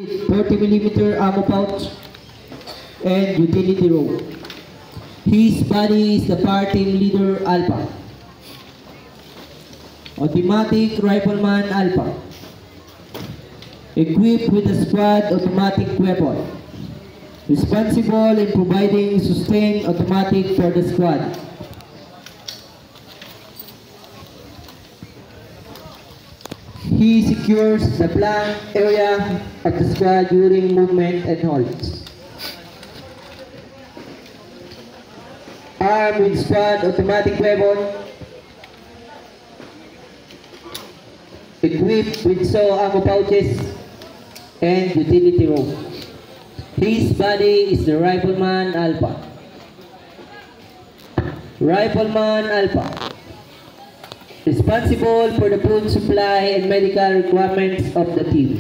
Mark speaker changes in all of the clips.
Speaker 1: 30mm ammo pouch and utility rope. His body is the party leader Alpha. Automatic Rifleman Alpha. Equipped with a squad automatic weapon. Responsible in providing sustained automatic for the squad. He secures the flank area of the squad during movement and holds. Armed with squad automatic weapon, equipped with saw ammo pouches and utility rope. His body is the Rifleman Alpha. Rifleman Alpha. Responsible for the food supply and medical requirements of the team.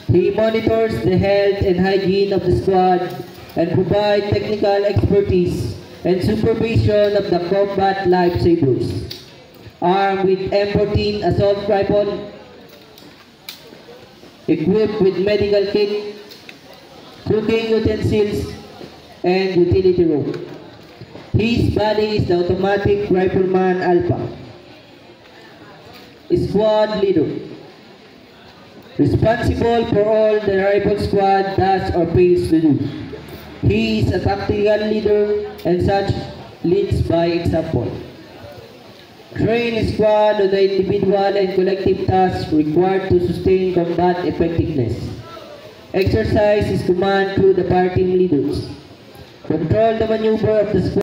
Speaker 1: He monitors the health and hygiene of the squad and provides technical expertise and supervision of the combat lifesavers. Armed with M14 assault rifle, equipped with medical kit, cooking utensils, and utility rope. His body is the automatic Rifleman Alpha. Squad leader. Responsible for all the rifle squad does or fails to do. He is a tactical leader and such leads by example. Train squad on the individual and collective tasks required to sustain combat effectiveness. Exercise is command through the party leaders. Control the maneuver of the squad.